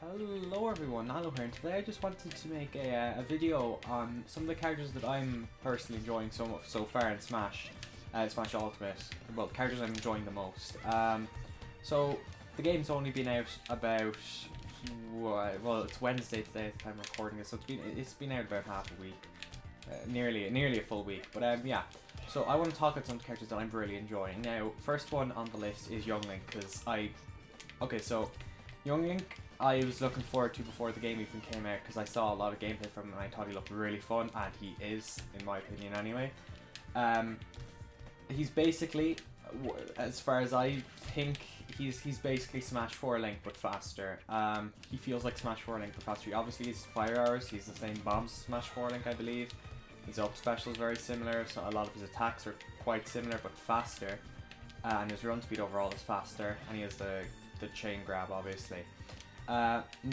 Hello everyone, Nalo here, and today I just wanted to make a video on some of the characters that I'm personally enjoying so far in Smash Ultimate. Well, the characters I'm enjoying the most. So the game's only been out about, well, it's Wednesday today at the time I'm recording this, so it's been out about half a week, nearly a full week. But yeah, so I want to talk about some characters that I'm really enjoying. Now, first one on the list is Young Link, because so Young Link I was looking forward to before the game even came out, because I saw a lot of gameplay from him and I thought he looked really fun, and he is, in my opinion anyway. He's basically, as far as I think, he's basically Smash 4 Link but faster. He feels like Smash 4 Link but faster. Obviously his fire arrows, he's the same bombs as Smash 4 Link, I believe. His up special is very similar, so a lot of his attacks are quite similar but faster. And his run speed overall is faster, and he has the chain grab, obviously.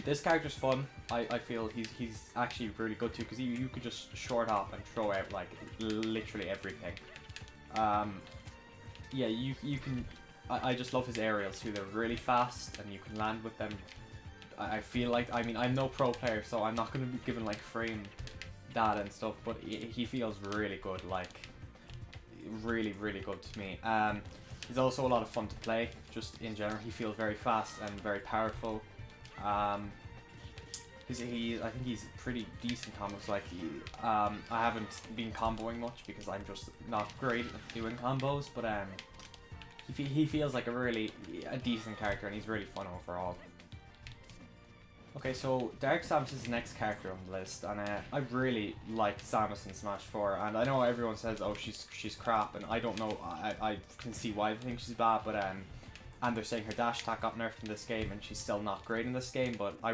This character's fun. I feel he's actually really good too, because you could just short hop and throw out like literally everything. Yeah, you can. I just love his aerials too. They're really fast and you can land with them. I feel like, I mean, I'm no pro player, so I'm not going to be given like frame data and stuff, but he feels really good, like really good to me. He's also a lot of fun to play, just in general. He feels very fast and very powerful. I think he's pretty decent combos. Like I haven't been comboing much because I'm just not great at doing combos, but he feels like a decent character, and he's really fun overall. Okay, so Dark Samus is the next character on the list, and I really like Samus in Smash 4, and I know everyone says, oh, she's crap, and I don't know, I can see why they think she's bad, but and they're saying her dash attack got nerfed in this game and she's still not great in this game, but I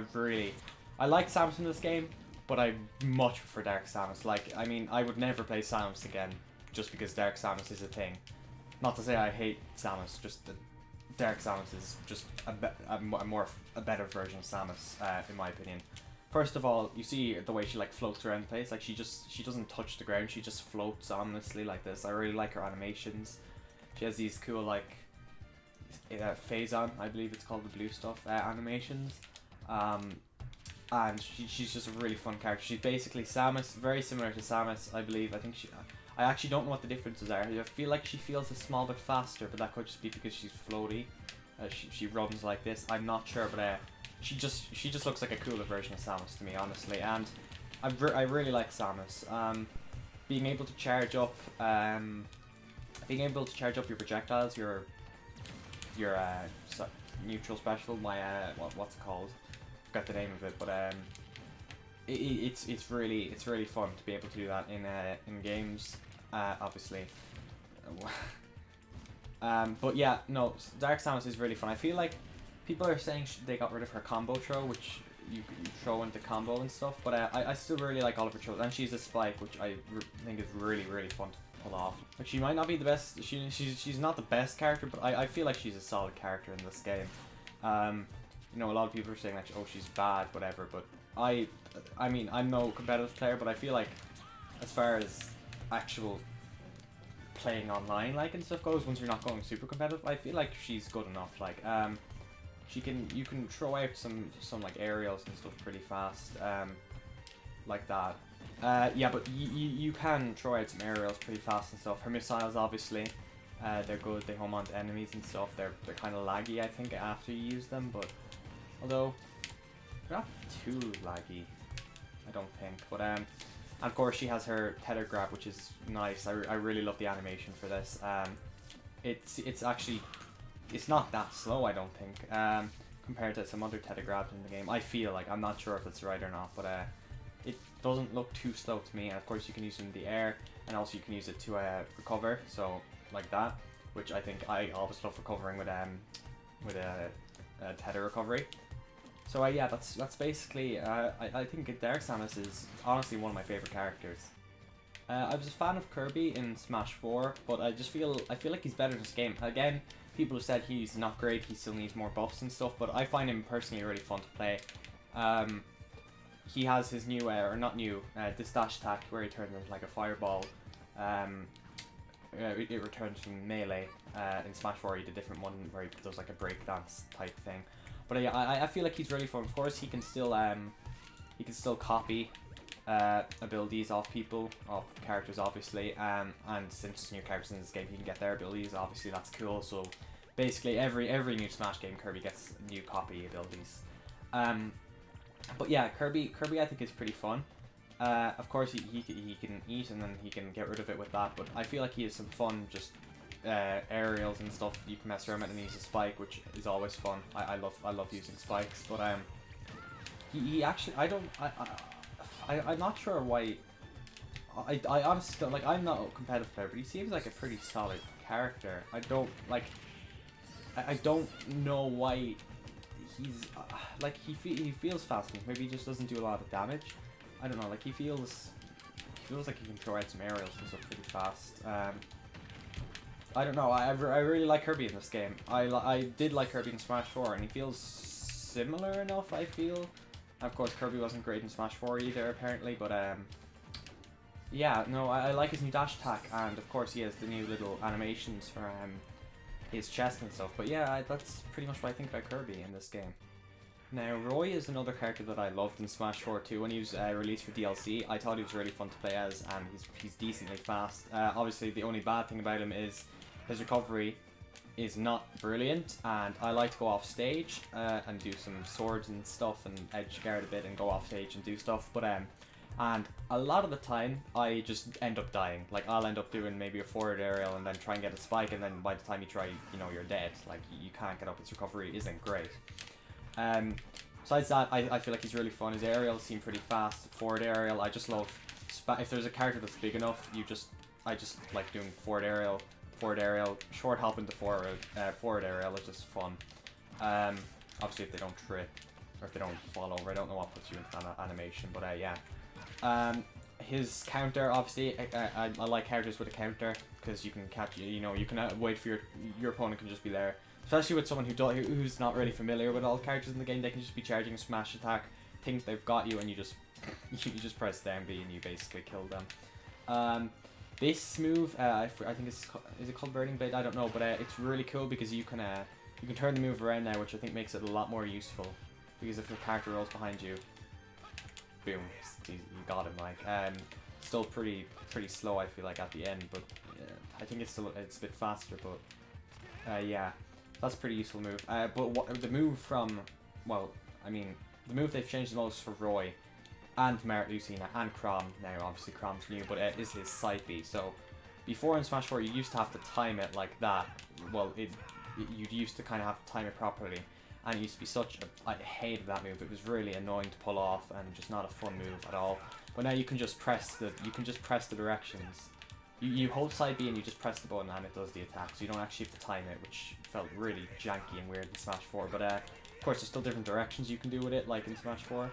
like Samus in this game, but I much prefer Dark Samus. Like, I mean, I would never play Samus again just because Dark Samus is a thing. Not to say I hate Samus, just that Dark Samus is just a better version of Samus, in my opinion. First of all, you see the way she like floats around the place, like she doesn't touch the ground, she just floats ominously like this. I really like her animations. She has these cool like phase on, I believe it's called, the blue stuff, animations, and she's just a really fun character. She's basically Samus, very similar to Samus, I believe. I actually don't know what the differences are. I feel like she feels a small bit faster, but that could just be because she's floaty. She runs like this. I'm not sure, but she just looks like a cooler version of Samus to me, honestly. And I really like Samus. Being able to charge up your projectiles, your neutral special, what's it called? I forgot the name of it, but it's really fun to be able to do that in games, obviously. But yeah, no, Dark Samus is really fun. I feel like people are saying they got rid of her combo throw, which you throw into combo and stuff, but I still really like all of her throws, and she's a spike, which I think is really fun to pull off. Like, she might not be the best, she's not the best character, but I feel like she's a solid character in this game. You know, a lot of people are saying like, oh, she's bad, whatever, but I mean, I'm no competitive player, but I feel like as far as actual playing online like and stuff goes, once you're not going super competitive, I feel like she's good enough. Like you can throw out some like aerials and stuff pretty fast, like that. Yeah, but you can throw out some aerials pretty fast and stuff. Her missiles, obviously, they're good. They home onto enemies and stuff. They're kind of laggy, I think, after you use them, but although they're not too laggy, I don't think. But and of course she has her tether grab, which is nice. I really love the animation for this. It's actually, it's not that slow, I don't think, compared to some other tether grabs in the game. I feel like, I'm not sure if it's right or not, but it doesn't look too slow to me. And of course you can use it in the air, and also you can use it to recover, so like that, which I think I always love recovering with a tether recovery. So yeah, that's basically, I think Dark Samus is honestly one of my favorite characters. I was a fan of Kirby in Smash 4, but I feel like he's better in this game. Again, people have said he's not great, he still needs more buffs and stuff, but I find him personally really fun to play. He has his new, or not new, this dash attack where he turns into like a fireball. It returns from melee. In Smash 4 he did a different one where he does like a breakdance type thing. But yeah, I feel like he's really fun. Of course, he can still copy abilities off people, off characters, obviously. And since there's new characters in this game, he can get their abilities. Obviously, that's cool. So basically, every new Smash game, Kirby gets new copy abilities. But yeah, Kirby I think is pretty fun. Of course, he can eat and then he can get rid of it with that. But I feel like he has some fun just aerials and stuff you can mess around with, and he uses Spike, which is always fun. I love using spikes. But he actually I'm not sure why. I honestly don't like. I'm not a competitive player, but he seems like a pretty solid character. I don't know why he's like he feels fast. Maybe he just doesn't do a lot of damage. I don't know. Like he feels like he can throw out some aerials and stuff pretty fast. I don't know. I really like Kirby in this game. I did like Kirby in Smash 4, and he feels similar enough. I feel. Of course, Kirby wasn't great in Smash 4 either, apparently, but yeah, no, I like his new dash attack, and of course he has the new little animations for his chest and stuff. But yeah, that's pretty much what I think about Kirby in this game. Now, Roy is another character that I loved in Smash 4 too. When he was released for DLC, I thought he was really fun to play as, and he's decently fast. Obviously, the only bad thing about him is his recovery is not brilliant, and I like to go off stage and do some swords and stuff and edge guard a bit and go off stage and do stuff, but and a lot of the time I just end up dying. Like I'll end up doing maybe a forward aerial and then try and get a spike, and then by the time you try, you know, you're dead. Like you can't get up. His recovery isn't great. Besides that, I feel like he's really fun. His aerials seem pretty fast. Forward aerial, I just love. If there's a character that's big enough, I just like doing forward aerial, short hop into forward aerial is just fun. Obviously if they don't trip or if they don't fall over, I don't know what puts you into that animation, but yeah. His counter, obviously, I like characters with a counter because you can catch, you know, you can wait for your opponent can just be there. Especially with someone who's not really familiar with all the characters in the game, they can just be charging a smash attack, think they've got you, and you just press down B and you basically kill them. This move, I think is it called Burning Blade? I don't know, but it's really cool because you can turn the move around now, which I think makes it a lot more useful. Because if the character rolls behind you, boom, you got him. Like, still pretty slow, I feel like, at the end, but I think it's a bit faster. But yeah, that's a pretty useful move. But the move from, well, I mean, the move they've changed the most for Roy and Lucina and Chrom, now obviously Chrom's new, but is his side B. So before in Smash 4 you used to have to time it like that. Well, you used to kind of have to time it properly, and it used to be such a, I hated that move. It was really annoying to pull off and just not a fun move at all. But now you can just press the directions. You hold side B and you just press the button and it does the attack, so you don't actually have to time it, which felt really janky and weird in Smash 4. But of course there's still different directions you can do with it, like in Smash 4.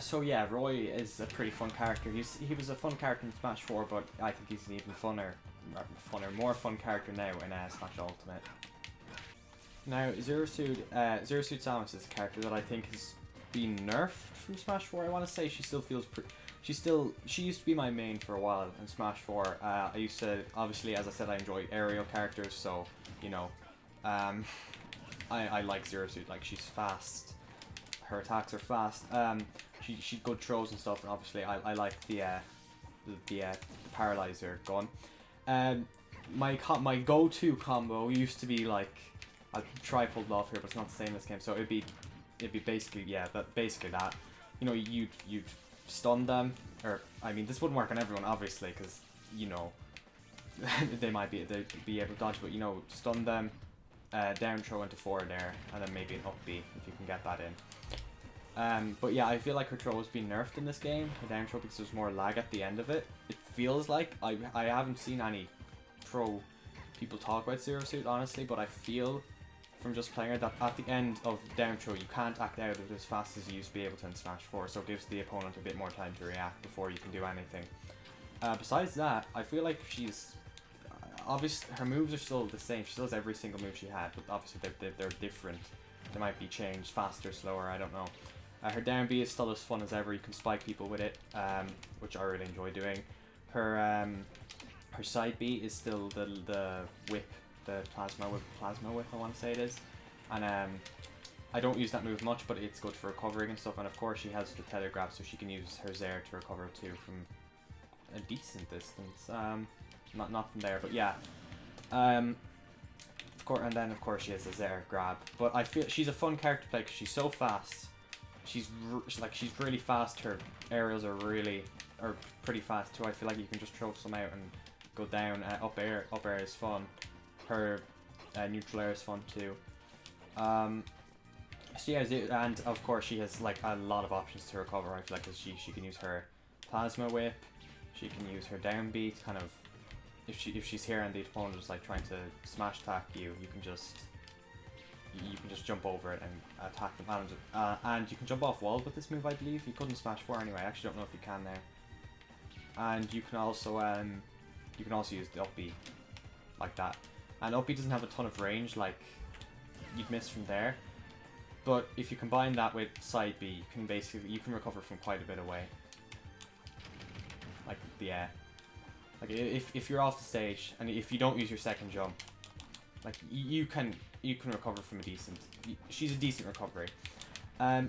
So yeah, Roy is a pretty fun character. He was a fun character in Smash 4, but I think he's an even more fun character now in Smash Ultimate. Now, Zero Suit Samus is a character that I think has been nerfed from Smash 4. I want to say she still feels she used to be my main for a while in Smash 4. I used to, obviously, as I said, I enjoy aerial characters, so, you know, I like Zero Suit. Like, she's fast. Her attacks are fast. She good throws and stuff, and obviously I like the paralyzer gun. My go-to combo used to be like, I'll try pull it off here, but it's not the same in this game. So it'd be basically, yeah, basically that. You know, you'd stun them, or I mean, this wouldn't work on everyone obviously, because you know they'd be able to dodge, but you know, stun them, down throw into forward air, and then maybe an up B if you can get that in. But yeah, I feel like her throw has been nerfed in this game, her down throw, because there's more lag at the end of it. It feels like, I haven't seen any pro people talk about Zero Suit, honestly, but I feel from just playing her that at the end of down throw, you can't act out of it as fast as you used to be able to in Smash 4, so it gives the opponent a bit more time to react before you can do anything. Besides that, I feel like she's, obviously, her moves are still the same. She still has every single move she had, but obviously they're different. They might be changed, faster, slower, I don't know. Her down B is still as fun as ever. You can spike people with it, which I really enjoy doing. Her side B is still the whip, the plasma whip I want to say it is. And I don't use that move much, but it's good for recovering and stuff. And of course, she has the tether grab, so she can use her Zair to recover too from a decent distance. Not from there, but yeah. Of course, and then of course she has the Zair grab. But I feel she's a fun character to play because she's so fast. She's really fast. Her aerials are pretty fast too. I feel like you can just throw some out and go down. Up air is fun. Her neutral air is fun too. So yeah, and of course she has like a lot of options to recover. I feel like she can use her plasma whip, she can use her downbeat. Kind of, if she's here and the opponent is like trying to smash attack you, you can just jump over it and attack them. And you can jump off walls with this move. I believe you couldn't smash 4 anyway. I actually don't know if you can there. And you can also use the up B like that. And up B doesn't have a ton of range. Like you'd miss from there. But if you combine that with side B, you can recover from quite a bit away. Like like if you're off the stage and if you don't use your second jump, like you can recover from she's a decent recovery.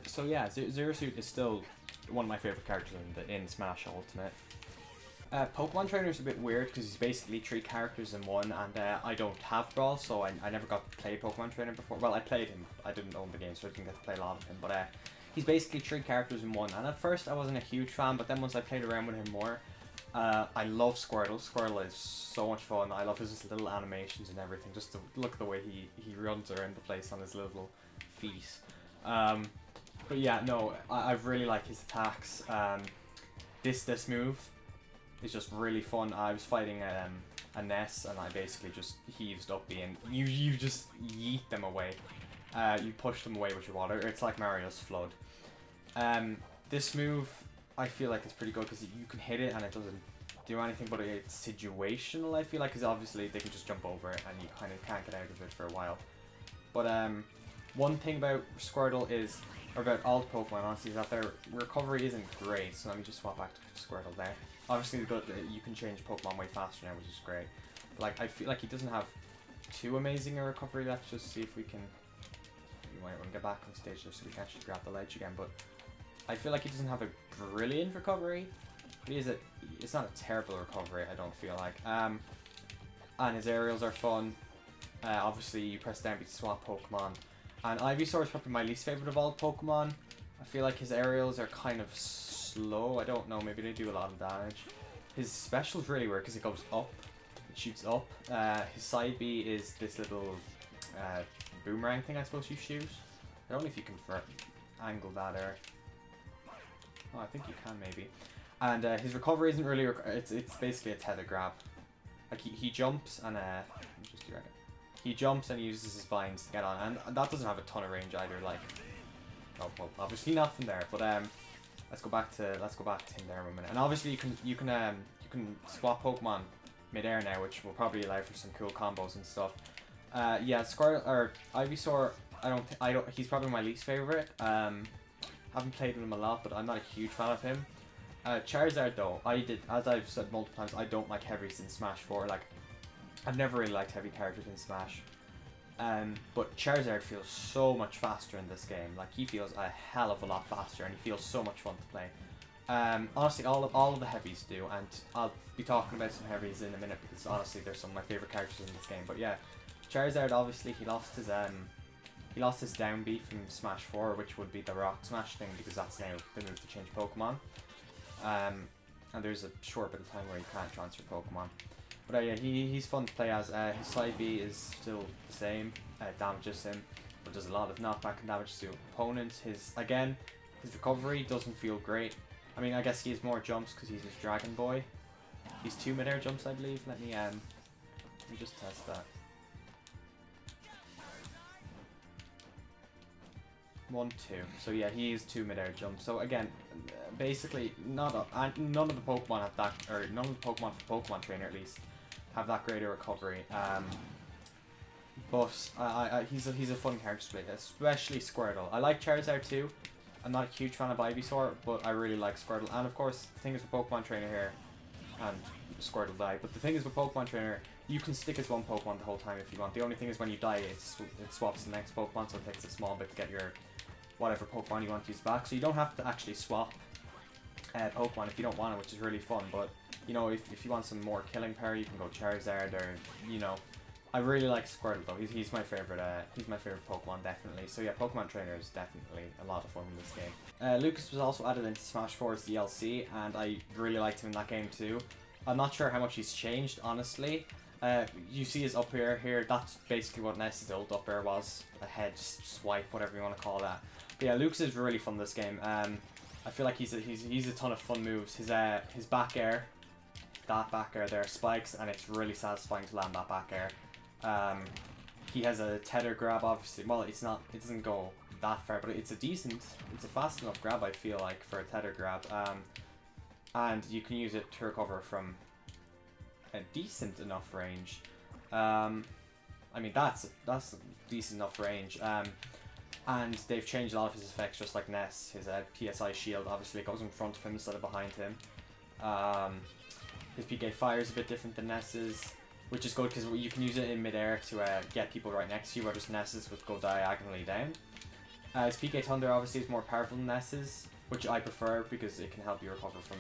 So yeah, Zero Suit is still one of my favorite characters in Smash Ultimate. Pokemon Trainer is a bit weird because he's basically 3 characters in one, and I don't have Brawl, so I never got to play Pokemon Trainer before. Well, I played him, I didn't own the game, so I didn't get to play a lot of him, but he's basically 3 characters in one, and at first I wasn't a huge fan, but then once I played around with him more, I love Squirtle. Squirtle is so much fun. I love his little animations and everything, just to look at the way he runs around the place on his little feet. But yeah, no, I really like his attacks. This move is just really fun. I was fighting a Ness and I basically just heaved up B and you just yeet them away. You push them away with your water. It's like Mario's Flood. This move I feel like it's pretty good because you can hit it and it doesn't do anything, but it's situational. I feel like because obviously they can just jump over it and you kind of can't get out of it for a while. But one thing about Squirtle is, or about all Pokemon honestly, is that their recovery isn't great. So let me just swap back to Squirtle there. Obviously, you can change Pokemon way faster now, which is great. But like, I feel like he doesn't have too amazing a recovery. Let's just see if we can. You might want to get back on stage there so we can actually grab the ledge again. But I feel like he doesn't have a brilliant recovery. But it's not a terrible recovery. I don't feel like. And his aerials are fun. Obviously, you press down to swap Pokemon. And Ivysaur is probably my least favorite of all Pokemon. I feel like his aerials are kind of slow. I don't know, maybe they do a lot of damage. His special is really weird because it goes up, it shoots up. His side B is this little boomerang thing I suppose you shoot. I don't know if you can angle that or... Oh, I think you can maybe. And his recovery isn't really... It's basically a tether grab. Like he jumps and... let me just do it. He jumps and he uses his vines to get on, and that doesn't have a ton of range either. Like, oh well, obviously not from there. But let's go back to him there a minute. And obviously you can swap Pokemon mid-air now, which will probably allow for some cool combos and stuff. Yeah, Squirtle or Ivysaur. He's probably my least favorite. Haven't played with him a lot, but I'm not a huge fan of him. Charizard though, as I've said multiple times, I don't like heavies in Smash 4. Like, I've never really liked heavy characters in Smash. But Charizard feels so much faster in this game. Like, he feels a hell of a lot faster, and he feels so much fun to play. Honestly, all of the heavies do, and I'll be talking about some heavies in a minute because honestly, they're some of my favorite characters in this game. But yeah, Charizard obviously he lost his down B from Smash 4, which would be the Rock Smash thing, because that's now the move to change Pokemon. And there's a short bit of time where you can't transfer Pokemon. But yeah, he's fun to play as. His side B is still the same, damages him, but does a lot of knockback and damage to opponents. His recovery doesn't feel great. I mean, I guess he has more jumps because he's his Dragon Boy. He's 2 mid-air jumps, I believe. Let me just test that. 1, 2. So yeah, he is 2 mid-air jumps. So again, basically, none of the Pokemon have that, or none of the Pokemon for Pokemon Trainer at least have that great a recovery. But he's a fun character to play, especially Squirtle. I like Charizard too. I'm not a huge fan of Ivysaur, but I really like Squirtle. And of course, the thing is with Pokemon Trainer here, and Squirtle died. But the thing is with Pokemon Trainer, You can stick as one Pokemon the whole time if you want. The only thing is when you die, it swaps the next Pokemon, so it takes a small bit to get your whatever Pokemon you want to use back. So you don't have to actually swap Pokemon if you don't want it, which is really fun. But, you know, if you want some more killing power, you can go Charizard, or, you know, I really like Squirtle though. He's my favorite. He's my favorite Pokemon, definitely. So yeah, Pokemon Trainer is definitely a lot of fun in this game. Lucas was also added into Smash 4's DLC, and I really liked him in that game too. I'm not sure how much he's changed, honestly. You see his up air here. That's basically what Ness's old up air was. A head swipe, whatever you want to call that. But yeah, Lucas is really fun this game. I feel like he's a ton of fun moves. His back air, that back air there spikes, and it's really satisfying to land that back air. He has a tether grab, obviously. Well, it doesn't go that far, but it's a fast enough grab, I feel like, for a tether grab. And you can use it to recover from a decent enough range. I mean, that's a decent enough range. And they've changed a lot of his effects, just like Ness. His PSI shield obviously goes in front of him instead of behind him. His PK fire is a bit different than Ness's, which is good because you can use it in midair to get people right next to you, whereas Ness's would go diagonally down. His PK Thunder obviously is more powerful than Ness's, which I prefer because it can help you recover from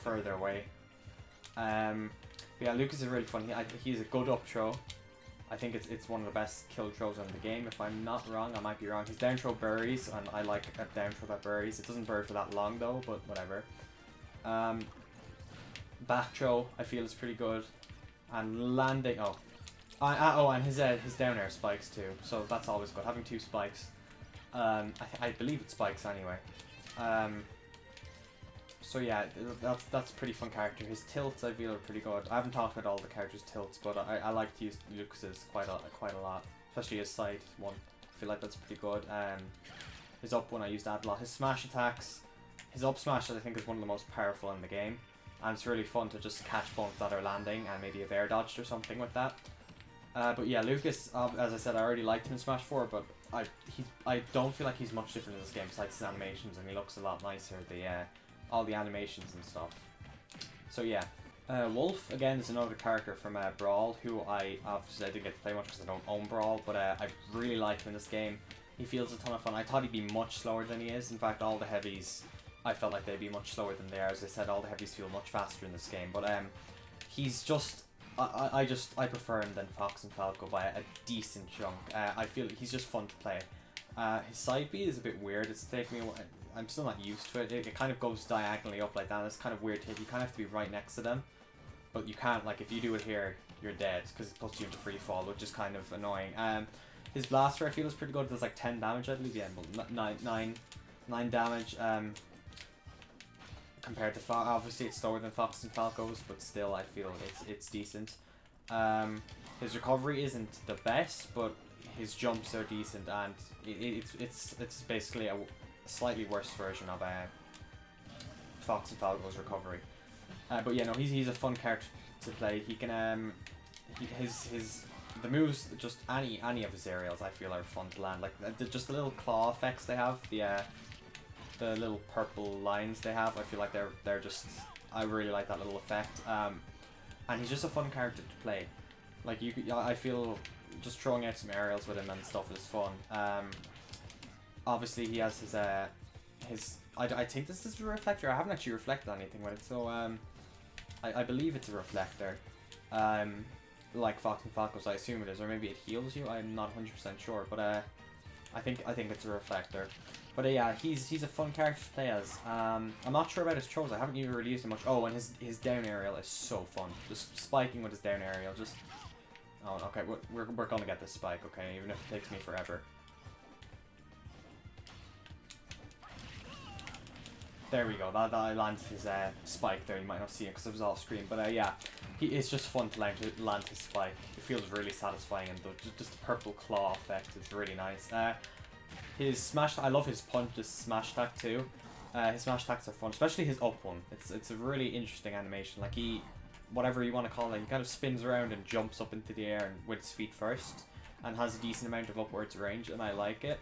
further away. But yeah, Lucas is really fun. He's a good up throw. I think it's one of the best kill throws in the game. If I'm not wrong, I might be wrong. His down throw buries, and I like a down throw that buries. It doesn't bury for that long though, but whatever. Back throw I feel is pretty good. And landing, and his down air spikes too, so that's always good. Having two spikes, I believe it spikes anyway. So yeah, that's a pretty fun character. His tilts I feel are pretty good. I haven't talked about all the characters' tilts, but I like to use Lucas's quite a lot, especially his side one. I feel like that's pretty good. His up one I use that a lot. His smash attacks, his up smash I think is one of the most powerful in the game. And it's really fun to just catch bumps that are landing and maybe have air dodged or something with that. But yeah, Lucas, as I said, I already liked him in Smash 4, but I don't feel like he's much different in this game besides his animations, and he looks a lot nicer, all the animations and stuff. So yeah. Wolf, again, is another character from Brawl, who I didn't get to play much because I don't own Brawl, but I really like him in this game. He feels a ton of fun. I thought he'd be much slower than he is. In fact, all the heavies, I felt like they'd be much slower than they are. As I said, all the heavies feel much faster in this game. But he's just, I prefer him than Fox and Falco by a decent chunk. I feel he's just fun to play. His side B is a bit weird. It's taking me, I'm still not used to it. It kind of goes diagonally up like that. It's kind of weird. You kind of have to be right next to them, but you can't. Like if you do it here, you're dead because it puts you into free fall, which is kind of annoying. His blaster I feel is pretty good. It does like 10 damage, I believe. Yeah, but 9 damage. Compared to obviously it's slower than Fox and Falco's, but still I feel it's decent. His recovery isn't the best, but his jumps are decent, and it's basically a slightly worse version of Fox and Falco's recovery. But yeah, no, he's a fun character to play. He can the moves, just any of his aerials I feel are fun to land. Like just the little claw effects they have, the little purple lines they have, I feel like they're just, I really like that little effect. And he's just a fun character to play. Like I feel just throwing out some aerials with him and stuff is fun. Obviously he has his I think this is a reflector. I haven't actually reflected anything with it, so I believe it's a reflector. Like Fox and Falco's, I assume it is, or maybe it heals you. I'm not 100% sure, but I think it's a reflector. But yeah, he's a fun character to play as. I'm not sure about his throws. I haven't even really used him much. Oh, and his down aerial is so fun. Just spiking with his down aerial. Just okay, we're gonna get this spike. Okay, even if it takes me forever. There we go. That lands his spike there. You might not see it because it was off screen, but yeah, it's just fun to land his spike. It feels really satisfying, and just the purple claw effect is really nice. His smash, I love his punch, his smash attack too. His smash attacks are fun, especially his up one. It's a really interesting animation. Like whatever you want to call it, he kind of spins around and jumps up into the air and with his feet first, and has a decent amount of upwards range, and I like it.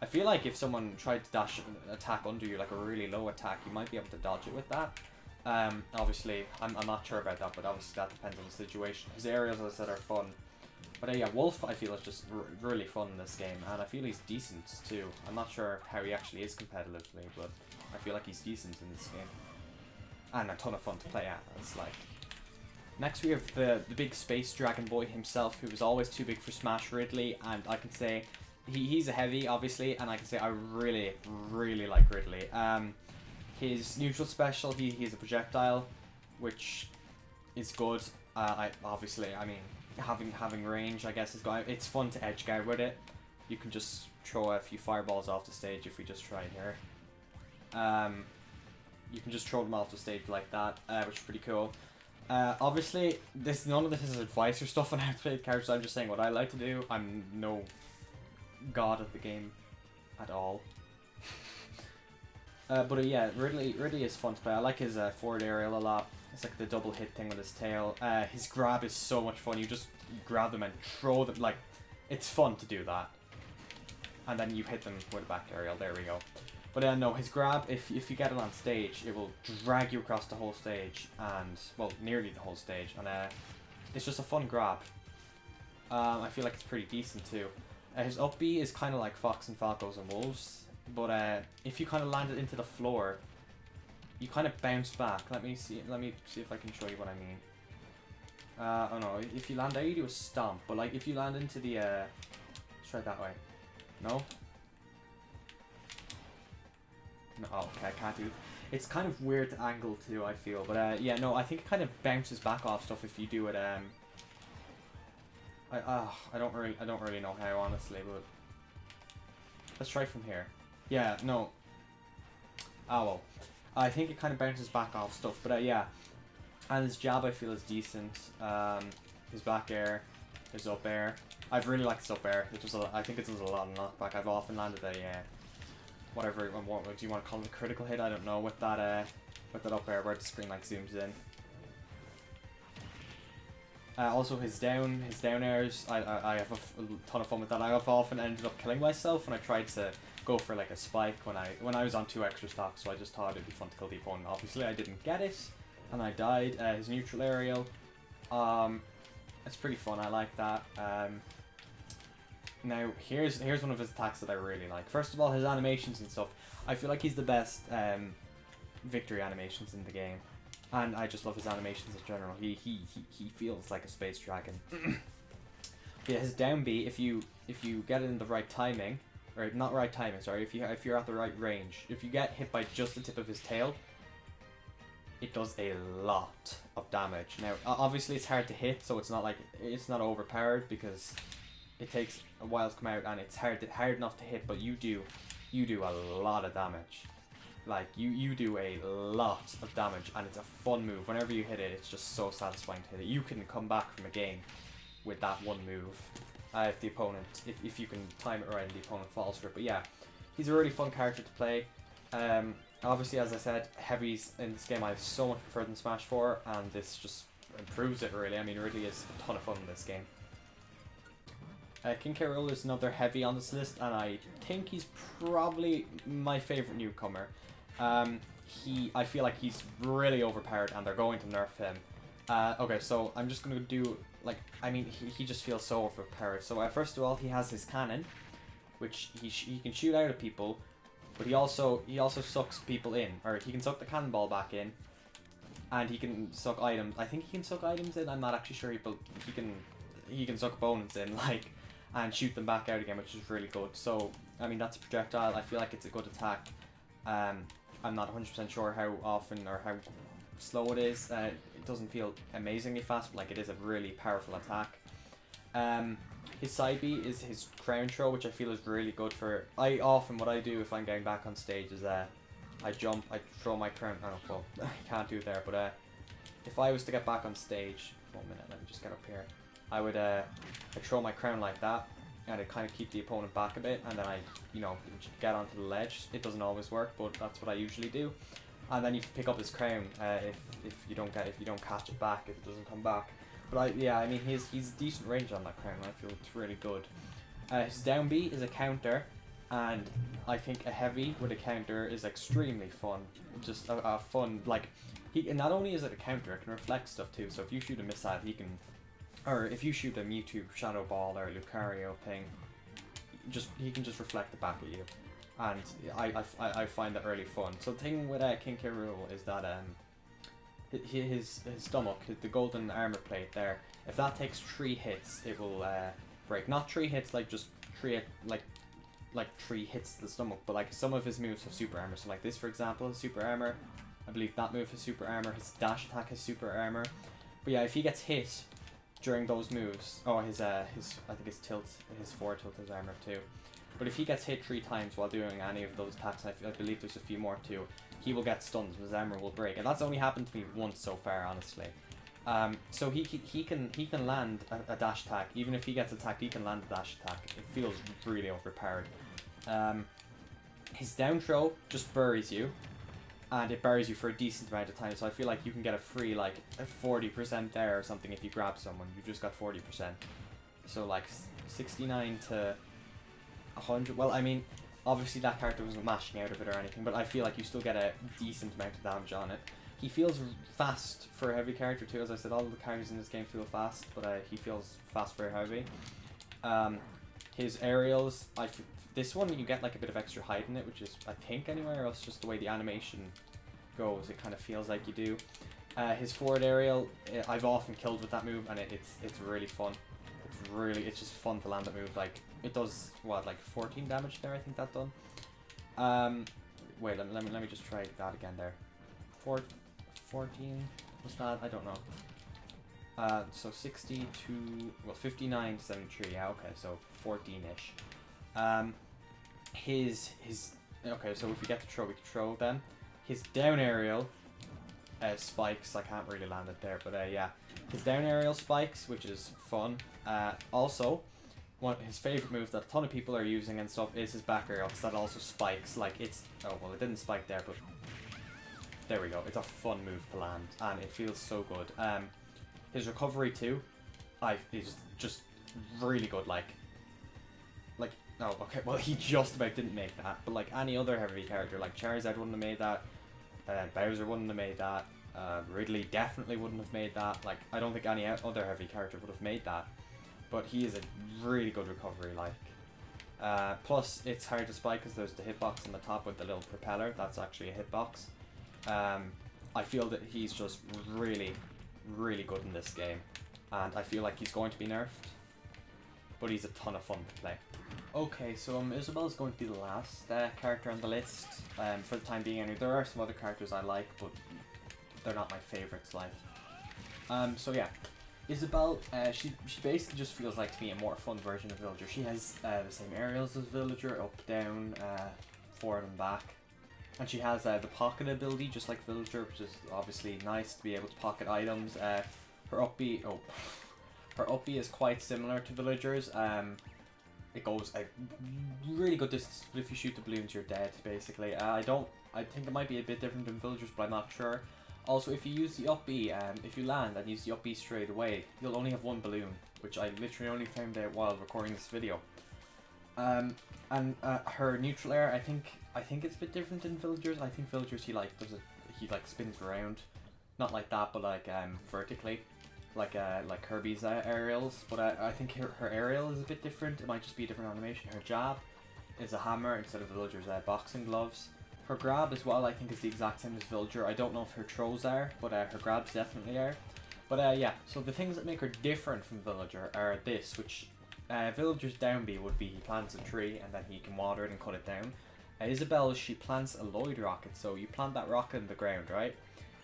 I feel like if someone tried to dash an attack under you, like a really low attack, you might be able to dodge it with that. Obviously, I'm not sure about that, but obviously that depends on the situation. His aerials, as I said, are fun. But yeah, Wolf, I feel, is just really fun in this game, and I feel he's decent too. I'm not sure how he actually is competitively, but I feel like he's decent in this game. And a ton of fun to play at. It's like... Next we have the big space dragon boy himself, who was always too big for Smash, Ridley, and I can say... He's a heavy, obviously, and I can say I really, really like Ridley. His neutral special, he's a projectile, which is good. Obviously, I mean, having range, I guess, is good. It's fun to edge guard with it. You can just throw a few fireballs off the stage if we just try here. You can just throw them off the stage like that, which is pretty cool. Obviously, none of this is advice or stuff on how to play the characters. I'm just saying what I like to do. I'm no god at the game at all. But yeah, Ridley is fun to play. I like his forward aerial a lot. It's like the double hit thing with his tail. His grab is so much fun. You just grab them and throw them. Like, it's fun to do that. And then you hit them with a back aerial. There we go. But no, his grab, if you get it on stage, it will drag you across the whole stage. And, well, nearly the whole stage. And it's just a fun grab. I feel like it's pretty decent too. His up B is kind of like Fox and Falcos and Wolves. But if you kind of land it into the floor, you kind of bounce back. Let me see if I can show you what I mean. Oh no, if you land there, you do a stomp. But like if you land into the, let's try it that way. No. No, oh, okay, I can't do it. It's kind of weird to angle too, I feel. But yeah, no, I think it kind of bounces back off stuff if you do it. I don't really know how, honestly, but let's try from here. Yeah, no. Ah, well. I think it kind of bounces back off stuff, but yeah. And his jab, I feel, is decent. His back air, his up air. I've really liked his up air. I think it does a lot of knockback. I've often landed a, whatever, what do you want to call it, a critical hit? I don't know, with that up air where the screen, like, zooms in. Also, his down airs, I have a ton of fun with that. I have often ended up killing myself when I tried to go for like a spike when I was on 2 extra stocks, so I just thought it'd be fun to kill the opponent. Obviously, I didn't get it, and I died. His neutral aerial, it's pretty fun. I like that. Now, here's one of his attacks that I really like. First of all, his animations and stuff. I feel like he's the best victory animations in the game. And I just love his animations in general. He feels like a space dragon. Yeah, his down B, if you get it in the right timing, or not right timing, sorry, if you're at the right range, if you get hit by just the tip of his tail, it does a lot of damage. Now, obviously it's hard to hit, so it's not overpowered because it takes a while to come out, and it's hard enough to hit, but you do a lot of damage. Like, you do a lot of damage, and it's a fun move. Whenever you hit it, it's just so satisfying to hit it. You can come back from a game with that one move. If the opponent, if you can time it right and the opponent falls for it. But yeah, he's a really fun character to play. Obviously, as I said, heavies in this game I so much prefer than Smash 4, and this just improves it really. I mean, it really is a ton of fun in this game. King K. Rool is another heavy on this list, and I think he's probably my favourite newcomer. I feel like he's really overpowered, and they're going to nerf him. Okay, so I'm just gonna do, like, I mean, he just feels so overpowered. So first of all, he has his cannon, which he can shoot out at people, but he also sucks people in, or he can suck the cannonball back in, and he can suck items. I think he can suck items in. I'm not actually sure, but he can suck opponents in, like, and shoot them back out again, which is really good. So I mean, that's a projectile. I feel like it's a good attack. I'm not 100% sure how often or how slow it is. It doesn't feel amazingly fast, but like it is a really powerful attack. His side B is his crown throw, which I feel is really good for... what I do if I'm getting back on stage is I jump, I throw my crown... Oh, well, I can't do it there, but if I was to get back on stage... 1 minute, let me just get up here. I would I throw my crown like that, and it kind of keep the opponent back a bit, and then I, get onto the ledge. It doesn't always work, but that's what I usually do. And then you can pick up his crown if you don't catch it back, if it doesn't come back. But I mean he's decent range on that crown. I feel it's really good. His down B is a counter, And I think a heavy with a counter is extremely fun. Just a fun, like, and not only is it a counter, it can reflect stuff too. So if you shoot a missile, he can, or if you shoot a Mewtwo Shadow Ball or Lucario thing, he can just reflect it back at you. And I find that really fun. So the thing with King K. Rool is that his stomach, the golden armor plate there, if that takes 3 hits, it will break. Not 3 hits like just 3 like 3 hits to the stomach, but like some of his moves have super armor. So like this, for example, is super armor. I believe that move has super armor. His dash attack has super armor. But yeah, if he gets hit during those moves, oh, his I think his tilt, his forward tilt is armor too. But if he gets hit 3 times while doing any of those attacks, and I believe there's a few more too, he will get stunned. His armor will break, and that's only happened to me once so far, honestly. So he can land a dash attack. Even if he gets attacked, he can land a dash attack. It feels really overpowered. His down throw just buries you, and it buries you for a decent amount of time. So I feel like you can get a free like 40% there or something if you grab someone. You just got 40%. So like 69 to 100. Well, I mean, obviously that character wasn't mashing out of it or anything, but I feel like you still get a decent amount of damage on it. He feels fast for a heavy character too. As I said, all of the characters in this game feel fast, but he feels fast for a heavy. His aerials, this one you get like a bit of extra height in it, which is, I think, anywhere else, just the way the animation goes, it kind of feels like you do. His forward aerial, I've often killed with that move, and it's really fun. It's just fun to land that move. Like, it does, what, like 14 damage there, I think that done. Wait, let me just try that again there. 14, what's that? I don't know. So 60 to, well, 59 to 73, yeah, okay, so 14-ish. Okay, so if we get to throw, we can throw then. His down aerial spikes, I can't really land it there, but yeah. His down aerial spikes, which is fun. Also, one of his favourite moves that a ton of people are using and stuff is his back aerial, because that also spikes. Like, it's, oh, well, it didn't spike there, but there we go. It's a fun move to land, and it feels so good. His recovery too, is just really good. Like, oh, okay, well, he just about didn't make that, but like any other heavy character, like Charizard wouldn't have made that, Bowser wouldn't have made that, Ridley definitely wouldn't have made that. Like, I don't think any other heavy character would have made that, but he is a really good recovery, like. Plus, it's hard to spike because there's the hitbox on the top with the little propeller. That's actually a hitbox. I feel that he's just really, really good in this game, and I feel like he's going to be nerfed, but he's a ton of fun to play. Okay, so Isabelle's going to be the last character on the list for the time being. Anyway, there are some other characters I like, but they're not my favorites. Like, so yeah, Isabelle. She basically just feels like to me a more fun version of Villager. She has the same aerials as Villager, up, down, forward and back. And she has the pocket ability, just like Villager, which is obviously nice to be able to pocket items. Her up B, her up B is quite similar to Villager's. It goes a really good distance, but if you shoot the balloons, you're dead, basically. I think it might be a bit different than Villager's, but I'm not sure. Also, if you use the up B, if you land and use the up B straight away, you'll only have 1 balloon, which I literally only found out while recording this video. And her neutral air, I think it's a bit different than Villager's. I think Villager's he spins around, not like that, but like vertically, like Kirby's aerials. But I think her aerial is a bit different. It might just be a different animation. Her jab is a hammer instead of Villager's boxing gloves. Her grab as well, I think, is the exact same as Villager. I don't know if her throws are, but her grabs definitely are. But yeah, so the things that make her different from Villager are this, which Villager's down B would be he plants a tree and then he can water it and cut it down. Isabelle, she plants a Lloyd rocket, so you plant that rocket in the ground, right?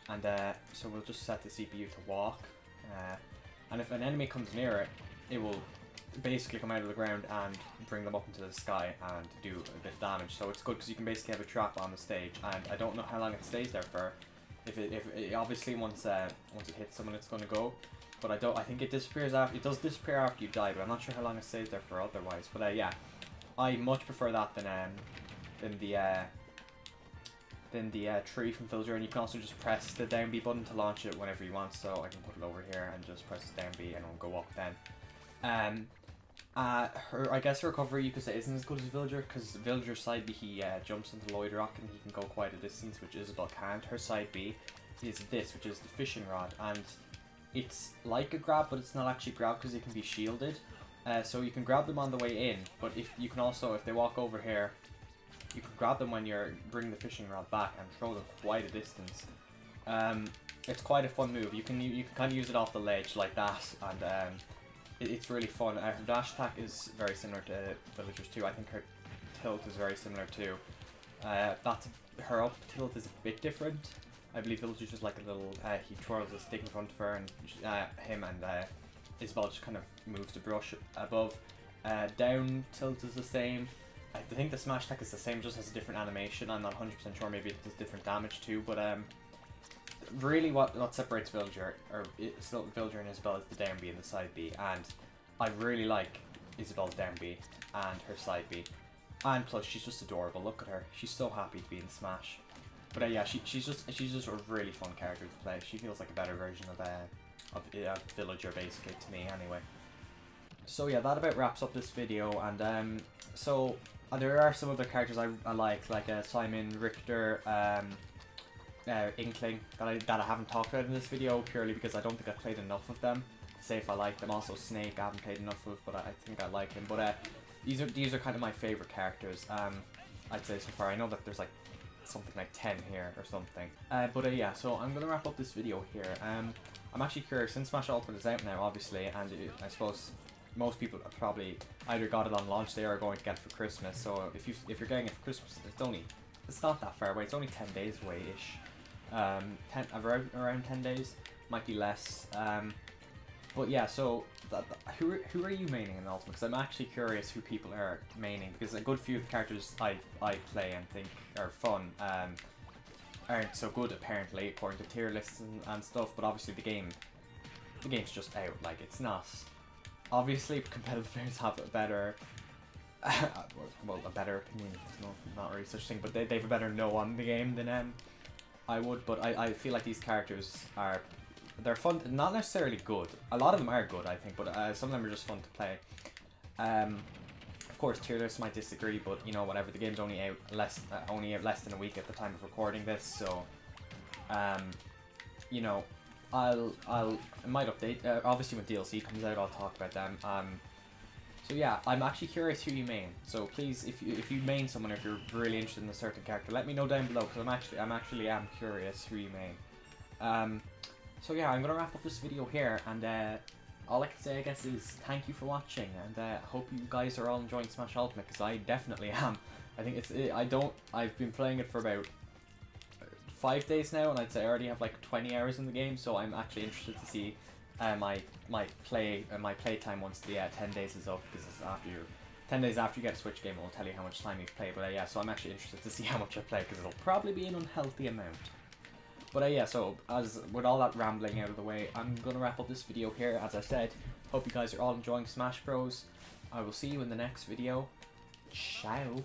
And so we'll just set the CPU to walk. And if an enemy comes near it, it will basically come out of the ground and bring them up into the sky and do a bit of damage. So it's good because you can basically have a trap on the stage, and I don't know how long it stays there for. If it obviously once it hits someone, it's going to go. But I think it disappears after. It does disappear after you die, but I'm not sure how long it stays there for otherwise. But yeah, I much prefer that than the tree from Villager. And you can also just press the down B button to launch it whenever you want. So I can put it over here and just press the down B and it'll go up then. I guess her recovery, you could say, isn't as good as Villager, because Villager's side B, he jumps into Lloyd Rock and he can go quite a distance, which Isabel can't. Her side B is this, which is the fishing rod, and it's like a grab, but it's not actually grab because it can be shielded. So you can grab them on the way in, but if you can also, if they walk over here, you can grab them when you're bringing the fishing rod back and throw them quite a distance. It's quite a fun move. You can kind of use it off the ledge like that, and it's really fun. Her dash attack is very similar to Villager's too. I think her tilt is very similar too. Her up tilt is a bit different. I believe Villager's just like a little, he twirls a stick in front of her, and him and Isabel just kind of moves the brush above. Down tilt is the same. I think the smash attack is the same, just has a different animation. I'm not 100% sure, maybe it does different damage too, but really what separates Villager and Isabel is the down B and the side B, and I really like Isabel's down B and her side B. And plus, she's just adorable. Look at her; she's so happy to be in Smash. But yeah, she's just a really fun character to play. She feels like a better version of Villager, basically, to me anyway. So yeah, that about wraps up this video, and so there are some other characters I like Simon, Richter, Inkling that I haven't talked about in this video, purely because I don't think I've played enough of them to say if I like them. Also Snake I haven't played enough of, but I think I like him. But these are kind of my favorite characters. I'd say so far. I know that there's like something like 10 here or something. But yeah, so I'm gonna wrap up this video here. I'm actually curious, since Smash Ultimate is out now, obviously, and I suppose most people have probably either got it on launch day or are going to get it for Christmas. So if you're getting it for Christmas, it's not that far away. It's only 10 days away ish. Around 10 days, might be less. But yeah, so who are you maining in Ultimate? Because I'm actually curious who people are maining, because a good few of the characters I play and think are fun aren't so good apparently according to tier lists and stuff. But obviously the game's just out. Like, it's not. Obviously competitive players have a better well, a better opinion. There's not really such thing, but they have a better know on the game than I would. But I feel like these characters they're fun, not necessarily good. A lot of them are good, I think, but some of them are just fun to play. Of course, tier lists might disagree, but you know, whatever. The game's only out less than a week at the time of recording this, so you know, I might update. Obviously, when DLC comes out, I'll talk about them. So yeah, I'm actually curious who you main. So please, if you main someone, or if you're really interested in a certain character, let me know down below, because I'm actually curious who you main. So yeah, I'm gonna wrap up this video here, and all I can say, I guess, is thank you for watching, and hope you guys are all enjoying Smash Ultimate, because I definitely am. I think I've been playing it for about 5 days now, and I'd say I already have like 20 hours in the game, so I'm actually interested to see my play time once the 10 days is up, because it's after 10 days after you get a Switch game, it will tell you how much time you've played. But yeah, so I'm actually interested to see how much I play, because it'll probably be an unhealthy amount. But yeah, so as with all that rambling out of the way, I'm gonna wrap up this video here. As I said, hope you guys are all enjoying Smash Bros. I will see you in the next video. Ciao.